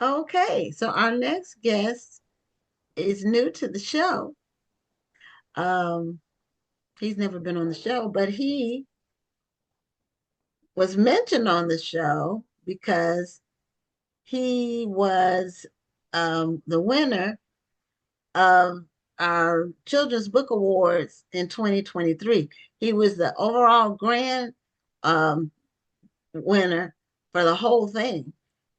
Okay, so our next guest is new to the show. Um, he's never been on the show, but he was mentioned on the show because he was the winner of our Children's Book Awards in 2023. He was the overall grand um, winner for the whole thing.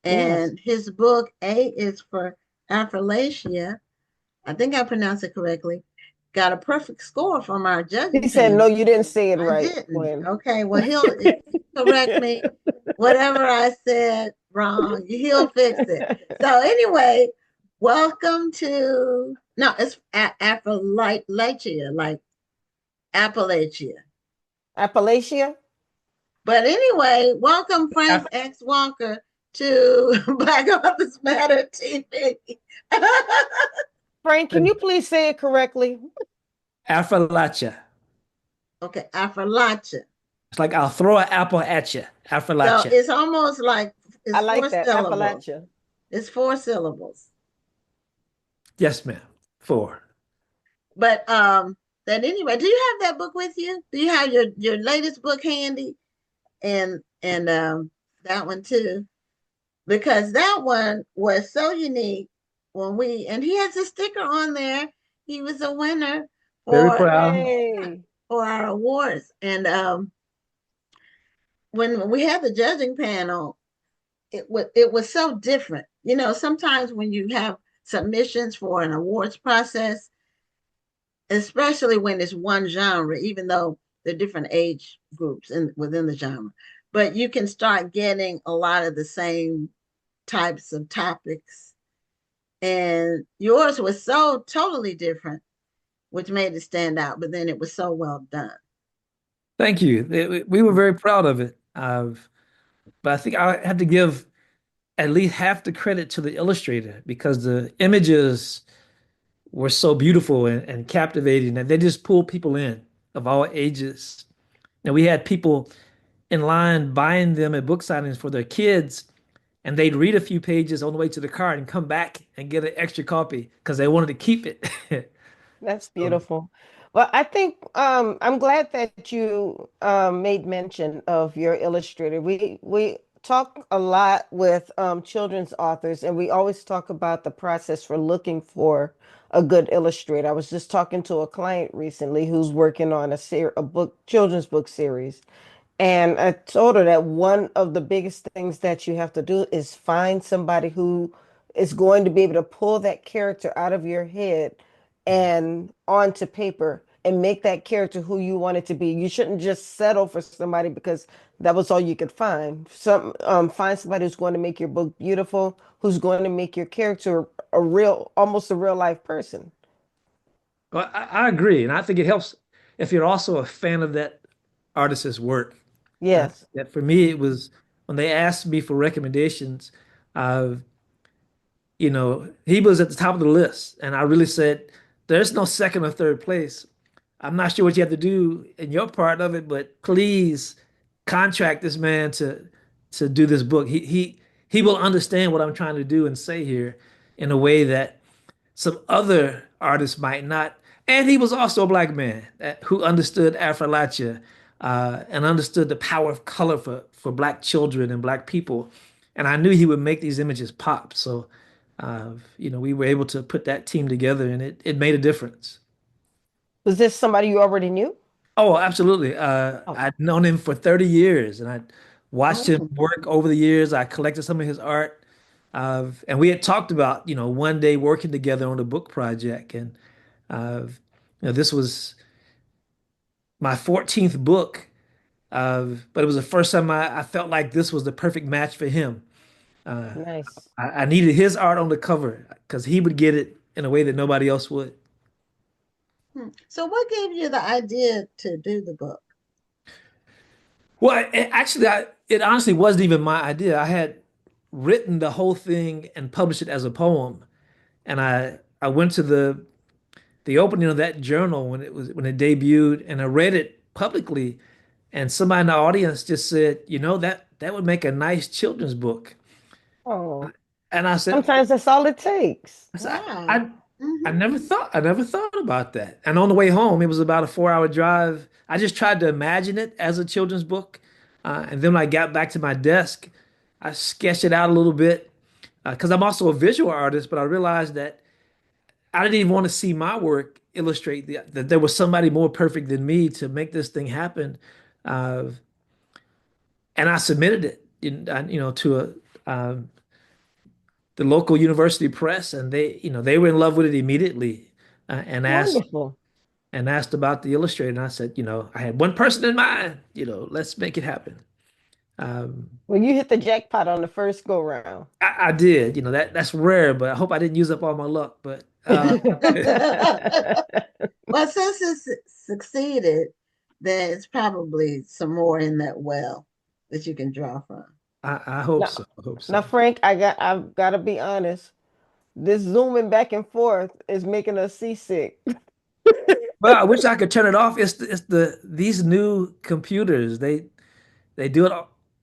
Yes. And his book, A is for Affrilacia, I think I pronounced it correctly, got a perfect score from our He judging said, no, panel. you didn't say it I right, didn't. Gwen. Okay, well, he'll correct me. Whatever I said wrong, he'll fix it. So, anyway, welcome to, no, it's Appalachia, like Appalachia. Appalachia? But anyway, welcome Frank Af- X. Walker to Black Authors Matter TV. Frank, can you please say it correctly? Affrilacha. Okay, Appalachia. It's like I'll throw an apple at you. So Affrilacha. it's almost like I it's four like that. syllables. Appalachia. It's four syllables. Yes, ma'am. Four. But that anyway, do you have that book with you? Do you have your latest book handy? And that one too? Because that one was so unique when we and he has a sticker on there. He was a winner Very for proud. Yay. for our awards. And when we had the judging panel, it was so different. You know, sometimes when you have submissions for an awards process, especially when it's one genre, even though there are different age groups within the genre, but you can start getting a lot of the same types of topics. And yours was so totally different, which made it stand out, but then it was so well done. Thank you. We were very proud of it. But I think I have to give at least half the credit to the illustrator because the images were so beautiful and captivating, and they just pulled people in of all ages. And we had people in line buying them at book signings for their kids, and they'd read a few pages on the way to the car and come back and get an extra copy because they wanted to keep it. That's So, beautiful. Well, I think I'm glad that you made mention of your illustrator. We talk a lot with children's authors, and we always talk about the process for looking for a good illustrator. I was just talking to a client recently who's working on a book children's book series, and I told her that one of the biggest things that you have to do is find somebody who is going to be able to pull that character out of your head and onto paper and make that character who you want it to be. You shouldn't just settle for somebody because that was all you could find. Find somebody who's going to make your book beautiful, who's going to make your character almost a real life person. well, I agree, and I think it helps if you're also a fan of that artist's work. Yes. That for me, it was when they asked me for recommendations. Uh, he was at the top of the list, and I really said, "There's no second or third place. I'm not sure what you have to do in your part of it, but please contract this man to do this book. He will understand what I'm trying to do and say here in a way that some other artists might not." And he was also a black man who understood Appalachia and understood the power of color for black children and black people. And I knew he would make these images pop. So, we were able to put that team together and it made a difference. Was this somebody you already knew? Oh, absolutely. Oh, I'd known him for 30 years and I watched him Oh, work over the years. I collected some of his art. And we had talked about, one day working together on a book project. And this was my 14th book. But it was the first time I felt like this was the perfect match for him. Uh, nice. I needed his art on the cover because he would get it in a way that nobody else would. so what gave you the idea to do the book? Well, actually, it honestly wasn't even my idea. I had written the whole thing and published it as a poem, and I went to the opening of that journal when it debuted, and I read it publicly, and somebody in the audience just said, that would make a nice children's book. Oh. And Sometimes that's all it takes. I said, Wow. I Hmm. never thought about that. And on the way home, it was about a 4 hour drive. I just tried to imagine it as a children's book. And then when I got back to my desk, I sketched it out a little bit because I'm also a visual artist, but I realized that I didn't even want to see my work illustrate that there was somebody more perfect than me to make this thing happen. Uh, and I submitted it, to the local university press, and they were in love with it immediately, and Wonderful. asked about the illustrator. And I said, I had one person in mind, let's make it happen. Um, Well, you hit the jackpot on the first go round. I did, that's rare, but I hope I didn't use up all my luck. But Well, since succeeded, then it's probably some more in that well that you can draw from. I hope Now, so. I hope now, so. Frank, I've got to be honest. This zooming back and forth is making us seasick. Well, I wish I could turn it off. It's these new computers. They do it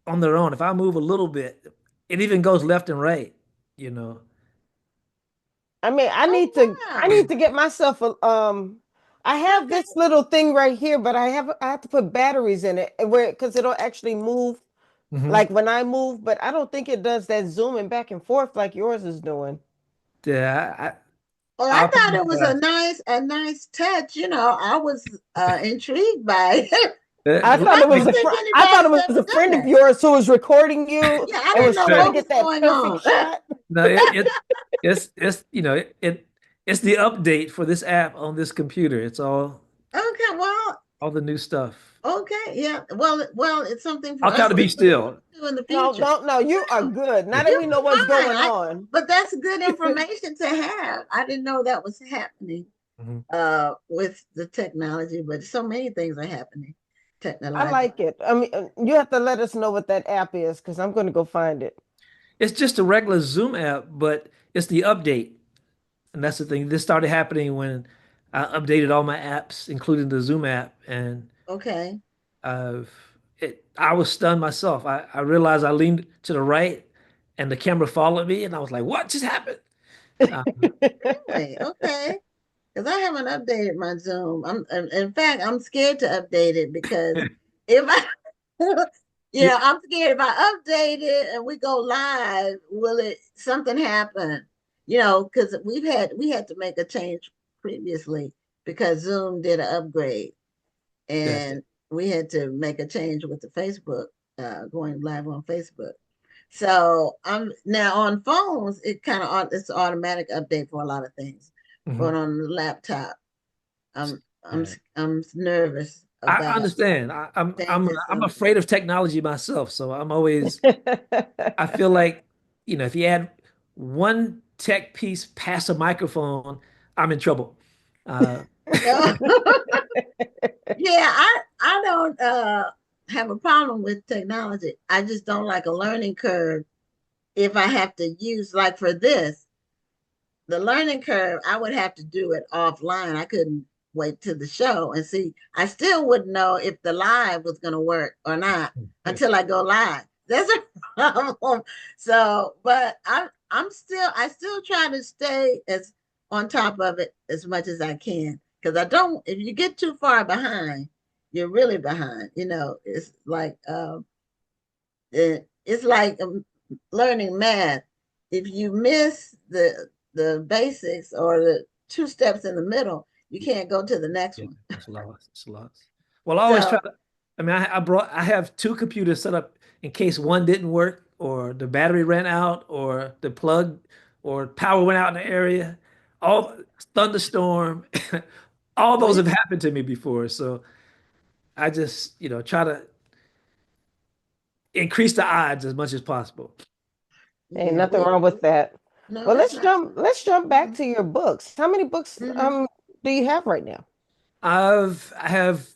on their own. If I move a little bit, it even goes left and right, you know. I mean, Oh, I wow. need to get myself a I have Okay. this little thing right here, but I have to put batteries in it where because it'll actually move Hmm. like when I move, but I don't think it does that zooming back and forth like yours is doing. Yeah, Well, I I thought it was apologize. a nice touch. I was intrigued by it. I thought I it was don't a think I thought anybody's it ever was a done friend of that. yours who was recording you Yeah, I and didn't was know trying to what No, was get that going perfect on. shot. no, it's the update for this app on this computer. It's Okay, well, all the new stuff. okay, yeah. Well, it's something for I'll try us to to be look still. forward to in the No, future. no, no, you are No, good. Now that you'll we know be what's fine. going on. But that's good information to have. I didn't know that was happening Mhm. with the technology, but so many things are happening I technologically. like it. I mean, you have to let us know what that app is because I'm going to go find it. It's just a regular Zoom app, but it's the update. And that's the thing. This started happening when I updated all my apps, including the Zoom app, and Okay. uh, I was stunned myself. I realized I leaned to the right, and the camera followed me, and I was like, "What just happened?" Uh, Really? Okay. Because I haven't updated my Zoom. In fact, I'm scared to update it because if I, you, I'm scared if I update it and we go live, will it something happen? Because we had to make a change previously because Zoom did an upgrade Gotcha. and we had to make a change with the Facebook, going live on Facebook. So I'm now on phones. It kind of it's automatic update for a lot of things, but Mhm. on the laptop, All right. I'm nervous I about understand. changes I'm of. afraid of technology myself, so I feel like, if you add one tech piece past a microphone, I'm in trouble. Uh, Yeah, I don't have a problem with technology. I just don't like a learning curve if I have to use like for this. The learning curve, I would have to do it offline. I couldn't wait to the show and see. I still wouldn't know if the live was going to work or not until I go live. That's a problem. So, but I still try to stay as on top of it as much as I can because I don't. If you get too far behind, you're really behind. It's like learning math. If you miss the basics or the two steps in the middle, you can't go to the next yeah, one. it's lost. It's lost. Well, I always So try to. I mean, I have two computers set up in case one didn't work, or the battery ran out, or the plug, or power went out in the area. All thunderstorm, all those well, have happened to me before. So I just, try to increase the odds as much as possible. Ain't yeah, nothing wrong with that. no, Well, that's not. let's jump back Mhm, to your books. How many books mhm. do you have right now? I have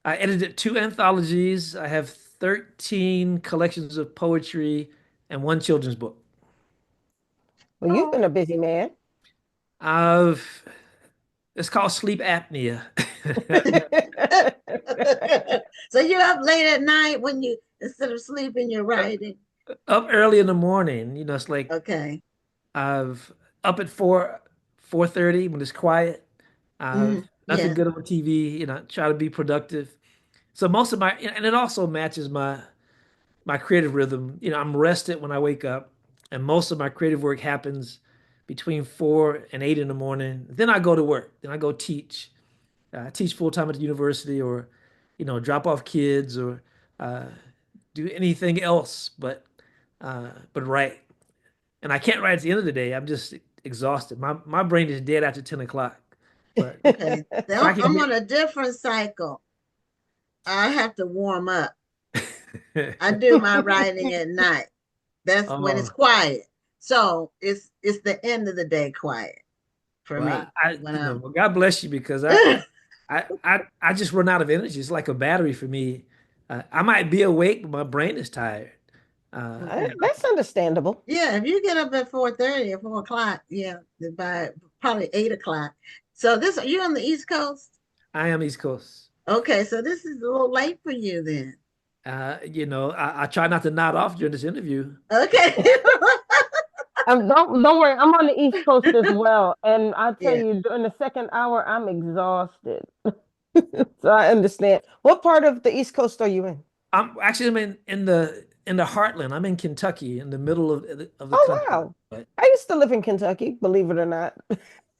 I edited two anthologies. I have 13 collections of poetry and one children's book. Well, you've Oh. been a busy man. I've It's called sleep apnea. So you're up late at night when you instead of sleeping, you're writing. up early in the morning. It's like Okay. I've up at 4:30 when it's quiet. Hmm. Nothing Yeah. good on TV. Try to be productive. So most of my, and it also matches my creative rhythm. I'm rested when I wake up, and most of my creative work happens between 4 and 8 in the morning. Then I go to work. Then I go teach. I teach full time at the university, or drop off kids, or uh, do anything else but write. And I can't write at the end of the day. I'm just exhausted. My brain is dead after 10 o'clock. But Okay. if I Now can I'm on a different cycle. I have to warm up. I do my writing at night. That's when it's oh, quiet. So it's the end of the day quiet for well, me. I When I'm well, God bless you, because I just run out of energy. It's like a battery for me. I might be awake, but my brain is tired. okay. That's understandable. Yeah, if you get up at 4:30 or 4 o'clock, yeah, by probably 8 o'clock. So this you're on the East Coast? I am East Coast. Okay, so this is a little late for you then. I try not to nod off during this interview. Okay. Don't worry, I'm on the East Coast as well, and I tell Yeah. you, during the second hour, I'm exhausted. So I understand. What part of the East Coast are you in? I'm in the heartland. I'm in Kentucky, in the middle of the Oh country. wow, But I used to live in Kentucky, believe it or not.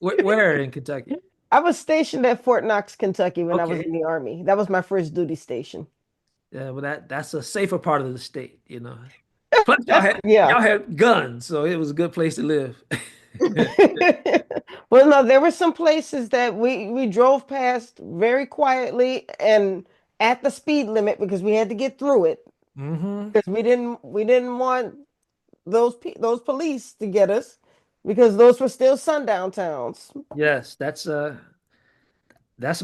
where in Kentucky? I was stationed at Fort Knox, Kentucky when I was in Okay. the Army. That was my first duty station. Yeah, well, that's a safer part of the state. Plus, y'all had Yeah. y'all had guns, so it was a good place to live. Well, no, there were some places that we drove past very quietly and at the speed limit because we had to get through it Hmm. because we didn't want those police to get us because those were still sundown towns. Yes, that's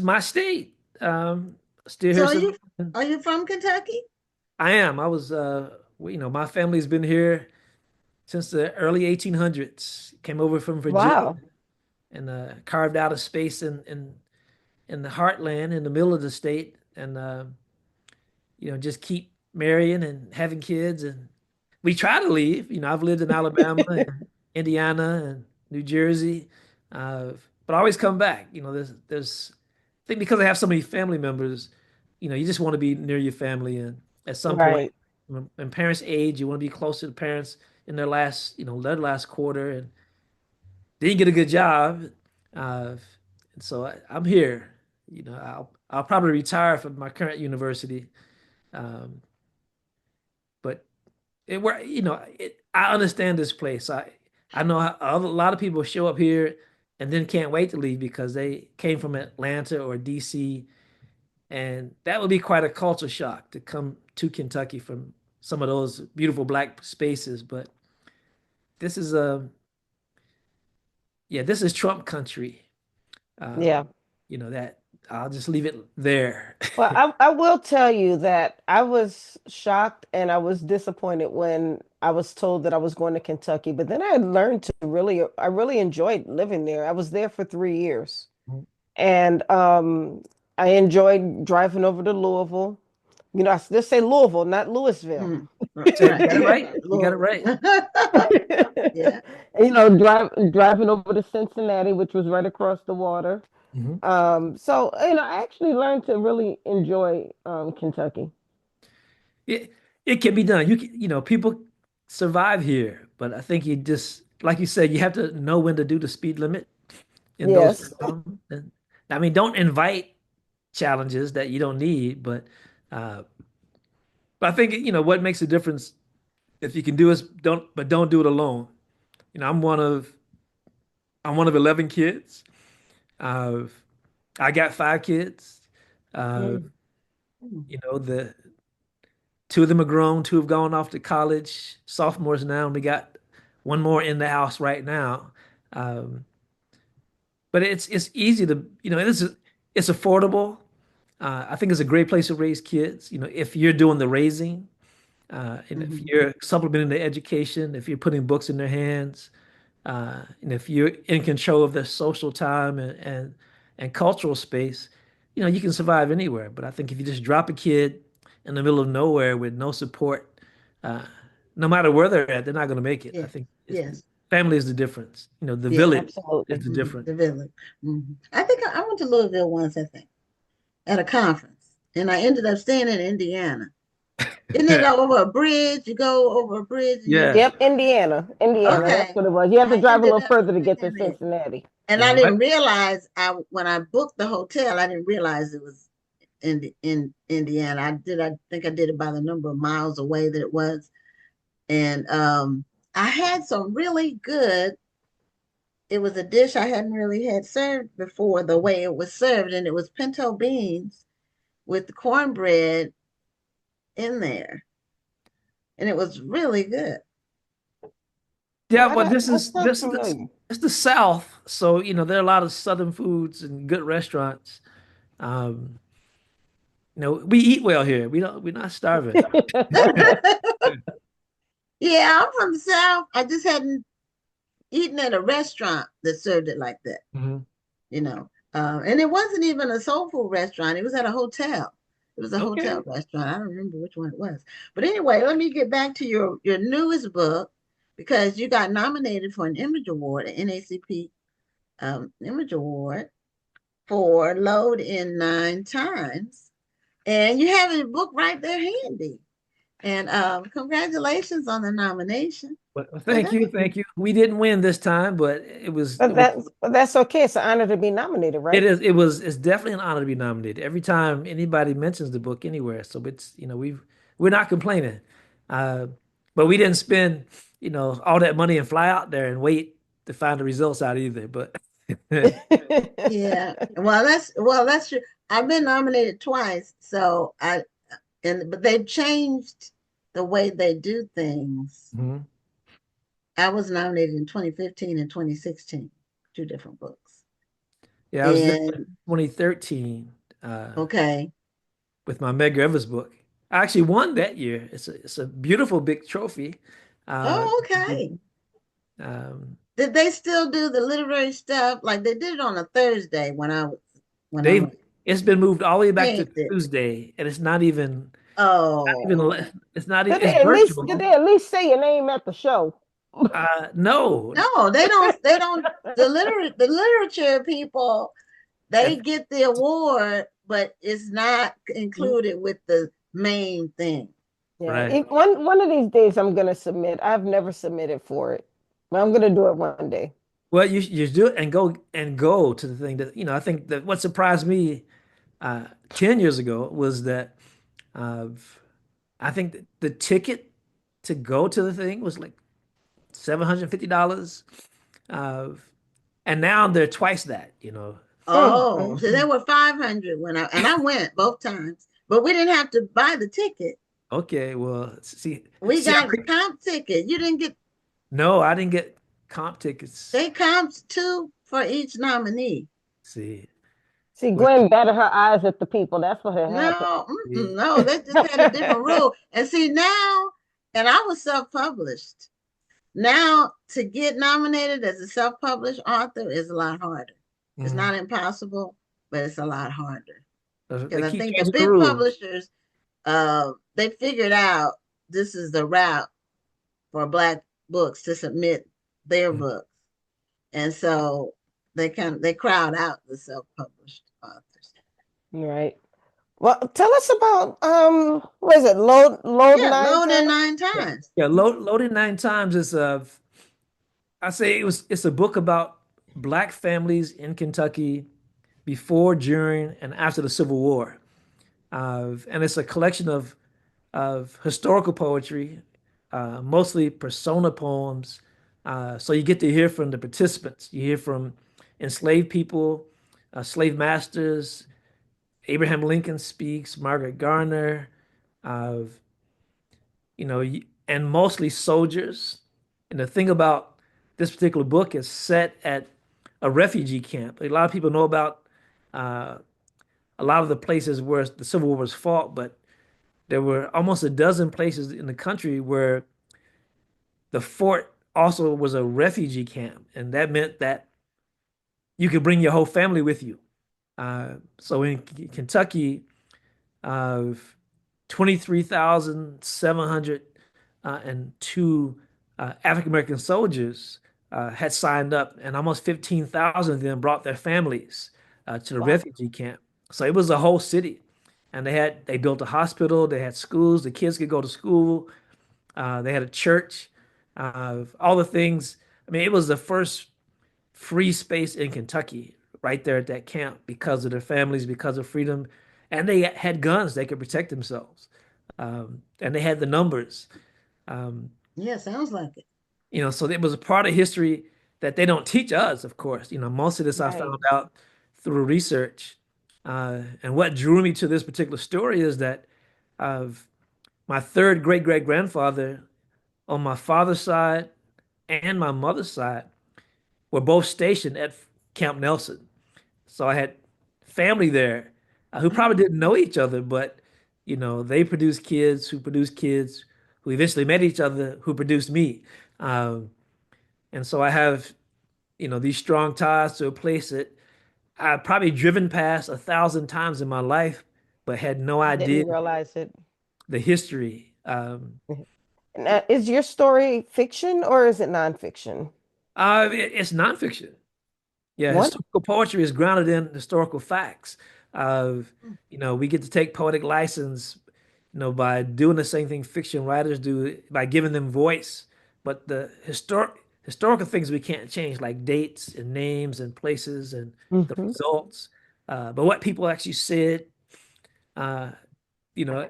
my state. Still So here are since you from Kentucky? I am. I was my family's been here since the early 1800s. Came over from Virginia Wow. and carved out a space in the heartland, in the middle of the state, and just keep marrying and having kids. And we try to leave. I've lived in Alabama and Indiana and New Jersey, uh, but I always come back. I think because I have so many family members, you just want to be near your family, and at some point, Right. when parents age, you want to be close to the parents in their last quarter, and didn't get a good job. And so I'm here. I'll probably retire from my current university. Um, but I understand this place. I know how a lot of people show up here and then can't wait to leave because they came from Atlanta or DC, and that would be quite a culture shock to come to Kentucky from some of those beautiful black spaces. But this is yeah, this is Trump country. Yeah. That I'll just leave it there. Well, I will tell you that I was shocked and I was disappointed when I was told that I was going to Kentucky, but then I learned I really enjoyed living there. I was there for 3 years and I enjoyed driving over to Louisville. I just say Louisville, not Louisville. Hmm. So you Right. got it right. You got it Lord. right. Yeah. Driving over to Cincinnati, which was right across the water. Mhm. So I actually learned to really enjoy Kentucky. It can be done. People survive here, but I think you just, like you said, you have to know when to do the speed limit in those Yes. towns. And I mean, don't invite challenges that you don't need, uh, but I think what makes a difference if you can do is don't do it alone. You know, I'm one of I'm one of 11 kids. Uh, I got 5 kids. Uh, Mm. the two of them are grown, two have gone off to college, sophomores now, and we got one more in the house right now. Um, but it's easy to, it's affordable. I think it's a great place to raise kids. If you're doing the raising, and if Mhm. you're supplementing the education, if you're putting books in their hands, and if you're in control of their social time and cultural space, you can survive anywhere. But I think if you just drop a kid in the middle of nowhere with no support, uh, no matter where they're at, they're not going to make it. I Yes, think yes, family is the difference. You know, the yes. village is Absolutely. the difference. The village. I think I went to Louisville once, I think, at a conference, and I ended up staying in Indiana. Isn't it over a bridge? You go over a bridge and you Yeah. get Yep, Indiana. Indiana. Uh-huh. That's okay. what it was. You have to I drive a ended little up further to get to staying there. Cincinnati. And I Yeah. didn't realize I when I booked the hotel, I didn't realize it was in Indiana. I think I did it by the number of miles away that it was. And I had some really good, it was a dish I hadn't really had served before, the way it was served, and it was pinto beans with the cornbread in there. And it was really good. Yeah, Why but that, this that is sounds this is familiar. it's the South, so you know there are a lot of Southern foods and good restaurants. Um, you know, we eat well here. We're not starving. Yeah, I'm from the South. I just hadn't eaten at a restaurant that served it like that, Mhm. you know. And it wasn't even a soul food restaurant. It was at a hotel. It was a hotel Okay. restaurant. I don't remember which one it was. But anyway, let me get back to your newest book because you got nominated for an Image Award, an NACP Image Award for Load in Nine Times. And you have a book right there handy. And congratulations on the nomination. Well, So thank you, thank you. We didn't win this time, but But that's okay. It's an honor to be nominated, right? it's definitely an honor to be nominated. Every time anybody mentions the book anywhere, so it's you know we're not complaining, uh, but we didn't spend you know all that money and fly out there and wait to find the results out either. But yeah. Well that's true. I've been nominated twice, so but they've changed the way they do things. Mhm. I was nominated in 2015 and 2016, two different books. Yeah, I was there in And 2013 okay. with my Medgar Evers book. I actually won that year. It's a beautiful big trophy. Uh, Oh, okay. um, Did they still do the literary stuff? Like they did it on a Thursday when I they've went it's been moved all the way back to changed it. Tuesday, and it's not even Oh. it's not Did even they it's at least did virtual. they at least say your name at the show? No. No, they don't the literature people, they And get the award, but it's not included with the main thing. Yeah. right. One of these days I'm gonna submit. I've never submitted for it, but I'm gonna do it one day. Well, you do it and go to the thing that you know. I think that what surprised me 10 years ago was that uh, I think that the ticket to go to the thing was like $750, uh, and now they're twice that. You know. Mm, Oh, mm, so there mm. were 500 when I went both times, but we didn't have to buy the ticket. Okay. Well, We see, got comp ticket. You didn't get no, I didn't get comp tickets. they comped two for each nominee. See, See, well, Gwen batted her eyes at the people. That's what had happened. No, see, no, they just had a different rule. And see now, and I was self-published. Now to get nominated as a self-published author is a lot harder. It's mhm. not impossible, but it's a lot harder. They Because I keep think the changing the big rules. publishers, they figured out this is the route for Black books to submit their Mhm. books. And so they crowd out the self-published authors. Right. Well, tell us about what is it? Load Yeah, nine load in times? 9 times. Yeah, Loaded Nine Times is I say it's a book about black families in Kentucky before, during, and after the Civil War. And it's a collection of historical poetry, mostly persona poems. So you get to hear from the participants. You hear from enslaved people, slave masters. Abraham Lincoln speaks, Margaret Garner, uh, and mostly soldiers. And the thing about this particular book is set at a refugee camp. A lot of people know about uh, a lot of the places where the Civil War was fought, but there were almost a dozen places in the country where the fort also was a refugee camp, and that meant that you could bring your whole family with you. So in Kentucky, uh, 23,700 and two African American soldiers had signed up, and almost 15,000 of them brought their families to the Wow. refugee camp. So it was a whole city, and they built a hospital, they had schools, the kids could go to school, they had a church, all the things. I mean, it was the first free space in Kentucky right there at that camp because of their families, because of freedom, and they had guns, they could protect themselves, and they had the numbers. Um, Yeah, sounds like it. so it was a part of history that they don't teach us, of course. Most of this I Right. found out through research. And what drew me to this particular story is that of my third great great grandfather on my father's side and my mother's side were both stationed at Camp Nelson. So I had family there who probably Oh, didn't know each other, but they produced kids who eventually met each other, who produced me. Um, and so I have, these strong ties to a place that I've probably driven past 1,000 times in my life, but had no idea Didn't realize it. the history. Now, is your story fiction or is it nonfiction? It's nonfiction. Yeah, One. historical poetry is grounded in historical facts. Of we get to take poetic license, by doing the same thing fiction writers do by giving them voice. But the historical things we can't change, like dates and names and places and the Hmm. results. But what people actually said, uh,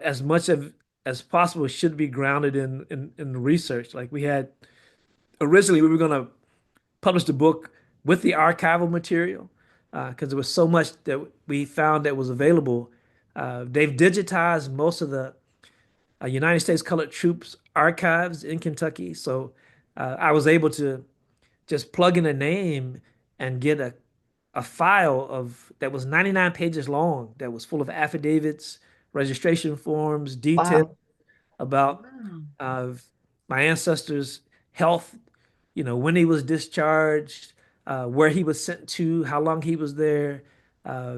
as much of as possible should be grounded in research. Like we had originally, we were going to publish the book with the archival material because there was so much that we found that was available. They've digitized most of the United States Colored Troops archives in Kentucky, so I was able to just plug in a name and get a file of that was 99 pages long that was full of affidavits, registration forms, details Wow. about wow. uh, my ancestors' health, when he was discharged, where he was sent to, how long he was there, uh,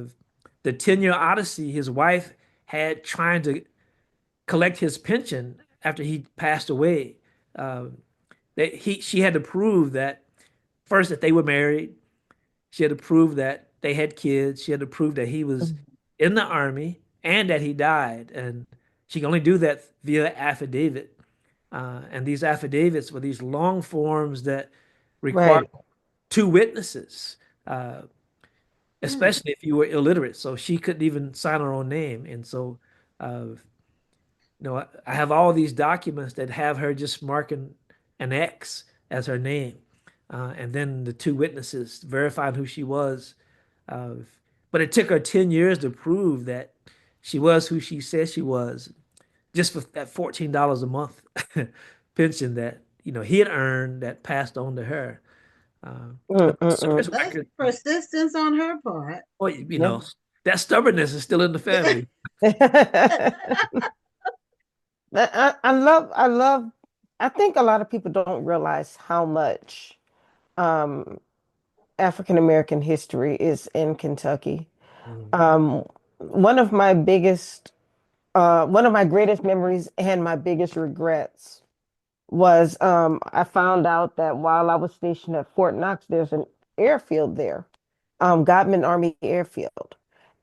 the 10-year odyssey his wife had trying to collect his pension after he passed away. Uh, she had to prove that first that they were married. She had to prove that they had kids. She had to prove that he was in the army and that he died. And she can only do that via affidavit. And these affidavits were these long forms that required Right. two witnesses, uh, Hmm. especially if you were illiterate. So she couldn't even sign her own name. And so, I have all these documents that have her just marking an X as her name. And then the two witnesses verifying who she was. Uh, but it took her 10 years to prove that she was who she said she was, just for that $14 a month pension that, he had earned that passed on to her. But the service Mm-mm-mm. That's record, persistence on her part. well, Yeah. that stubbornness is still in the family. I love, I think a lot of people don't realize how much um, African American history is in Kentucky. Mhm. Um, one of my greatest memories and my biggest regrets was I found out that while I was stationed at Fort Knox, there's an airfield there, Godman Army Airfield.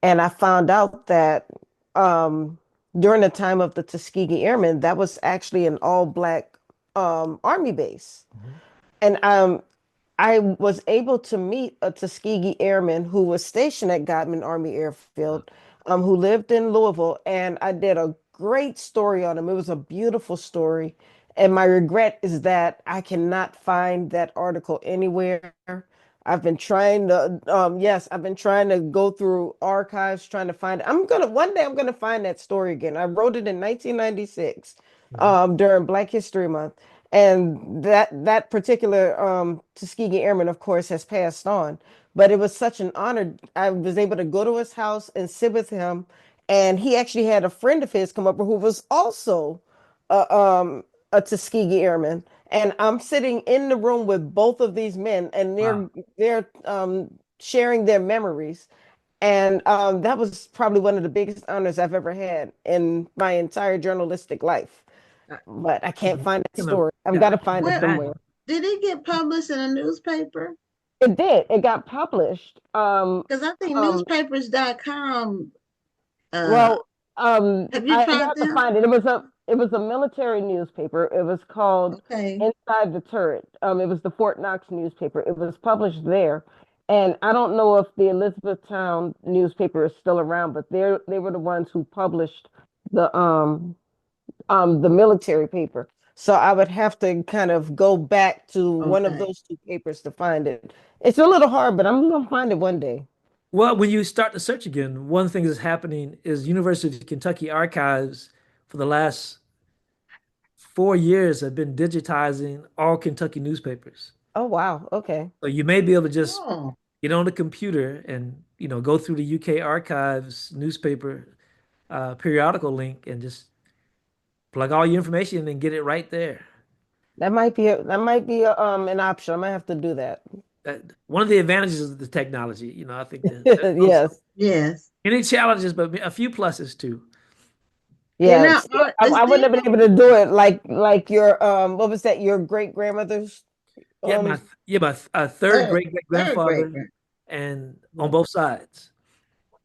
And I found out that um, during the time of the Tuskegee Airmen, that was actually an all black Army base. Mhm. And I was able to meet a Tuskegee Airman who was stationed at Godman Army Airfield, who lived in Louisville, and I did a great story on him. It was a beautiful story. And my regret is that I cannot find that article anywhere. I've been trying to, yes, I've been trying to go through archives, trying to find it. One day I'm gonna find that story again. I wrote it in 1996, Mhm. during Black History Month. And that particular Tuskegee Airman, of course, has passed on. But it was such an honor. I was able to go to his house and sit with him, and he actually had a friend of his come over who was also a, um, a Tuskegee Airman. And I'm sitting in the room with both of these men, and Wow. they're sharing their memories. And that was probably one of the biggest honors I've ever had in my entire journalistic life. but I can't find that Kind of, story. I've yeah, got to find it Well, somewhere. did it get published in a newspaper? It did. It got published. Because I think Um, newspapers.com, uh, well, have you I tried have to them? find it. It was a military newspaper. It was called Okay. Inside the Turret. It was the Fort Knox newspaper. It was published there. And I don't know if the Elizabethtown newspaper is still around, but they were the ones who published the military paper. So I would have to kind of go back to one of Okay. those two papers to find it. It's a little hard, but I'm gonna find it one day. well, when you start the search again, one thing that's happening is University of Kentucky Archives for the last 4 years have been digitizing all Kentucky newspapers. Oh wow. Okay. So you may be able to just Oh, get on the computer and go through the UK Archives newspaper periodical link and just plug all your information in and get it right there. That might be an option. I might have to do that. One of the advantages of the technology, I think that there's also Yes. yes. many challenges, but a few pluses too. Yeah, now, Yes. is I wouldn't there have been able to do it like your what was that, your great grandmother's Yeah, um my third third, great great third grade? grandfather, and on both sides.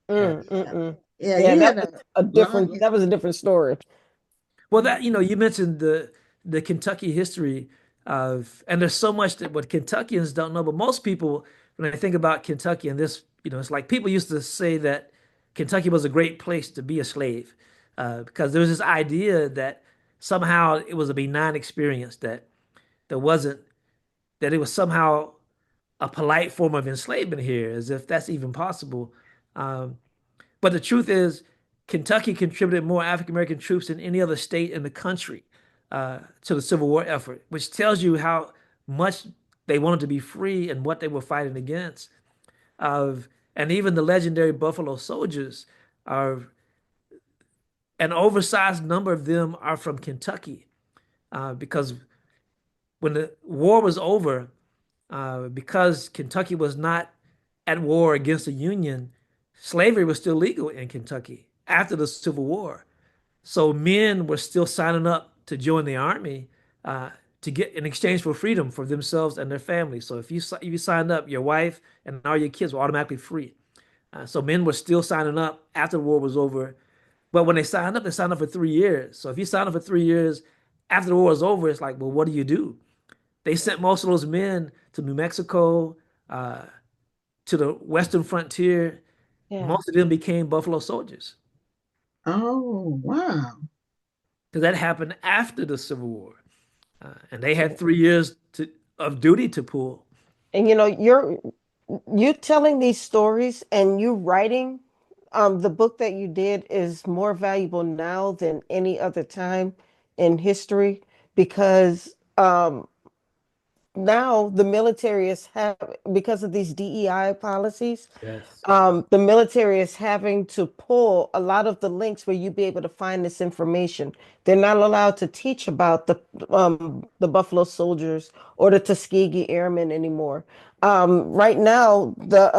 Yeah. Yeah. mm. Yeah, Yeah, you had a long that was a different story. Well, that you mentioned the Kentucky history of, and there's so much that what Kentuckians don't know, but most people, when they think about Kentucky and this, it's like people used to say that Kentucky was a great place to be a slave, because there was this idea that somehow it was a benign experience, that there wasn't, that it was somehow a polite form of enslavement here, as if that's even possible. Um, but the truth is, Kentucky contributed more African American troops than any other state in the country to the Civil War effort, which tells you how much they wanted to be free and what they were fighting against. And even the legendary Buffalo Soldiers are an oversized number of them are from Kentucky, because when the war was over, because Kentucky was not at war against the Union, slavery was still legal in Kentucky after the Civil War. So men were still signing up to join the army, to get in exchange for freedom for themselves and their families. So if you signed up, your wife and all your kids were automatically free. So men were still signing up after the war was over. But when they signed up for 3 years. So if you sign up for 3 years after the war was over, it's like, well, what do you do? They sent most of those men to New Mexico, uh, to the Western frontier. Yeah. Most of them became Buffalo Soldiers Oh, wow. because that happened after the Civil War, and they had 3 years of duty to pull. And you telling these stories and you writing the book that you did is more valuable now than any other time in history because now the military is have because of these DEI policies, Yes. the military is having to pull a lot of the links where you'd be able to find this information. They're not allowed to teach about the Buffalo Soldiers or the Tuskegee Airmen anymore. Right now, the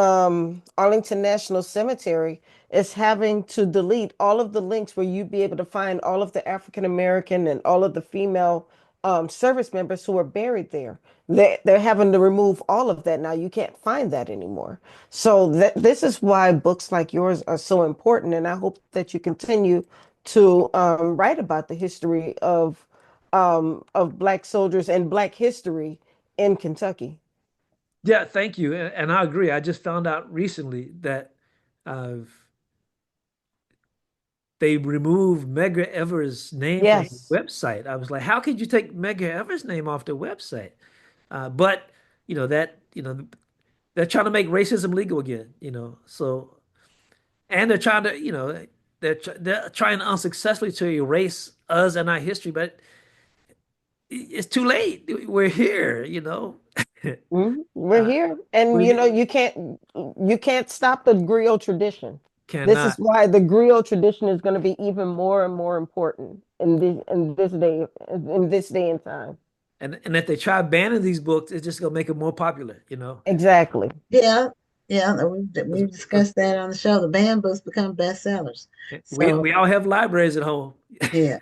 Arlington National Cemetery is having to delete all of the links where you'd be able to find all of the African American and all of the female service members who are buried there. They're having to remove all of that now. You can't find that anymore. So this is why books like yours are so important, and I hope that you continue to write about the history of Black soldiers and Black history in Kentucky. Yeah, thank you. And I agree. I just found out recently that uh, they removed Medgar Evers' name from the Yes. website. I was like, how could you take Medgar Evers' name off the website? But that they're trying to make racism legal again. So, and they're trying to they're trying unsuccessfully to erase us and our history, but it's too late. We're here. We're Uh, here, and we you can't stop the griot tradition. This is cannot. why the griot tradition is going to be even more and more important in this day and time. And if they try banning these books, it's just gonna make them more popular. Exactly. Yeah, yeah, we 'Cause discussed that on the show. The banned books become bestsellers. we So we all have libraries at home. yeah.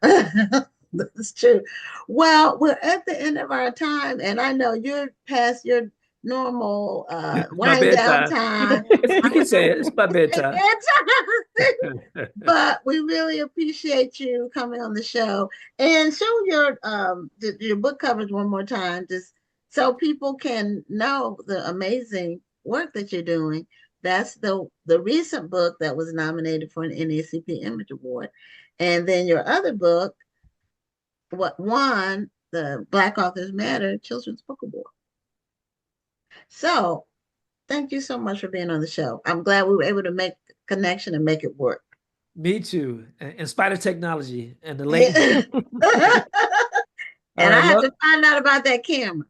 That's true. Well, we're at the end of our time, and I know you're past your normal It's my wind down bedtime. time. You can say it. It's my bedtime. But we really appreciate you coming on the show and show your book covers one more time, just so people can know the amazing work that you're doing. That's the recent book that was nominated for an NAACP Image Award, and then your other book, what won the Black Authors Matter Children's Book Award. So thank you so much for being on the show. I'm glad we were able to make the connection and make it work. Me too. In spite of technology and the And latency. All I right. had to find out about that camera.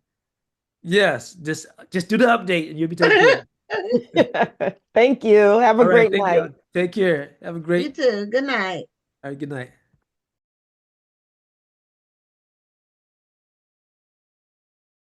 Yes. Just do the update and you'll be taken care of. Thank you. Have a All right. great Thank you. night. Take care. Have a You great. too. Good night. All right. Good night.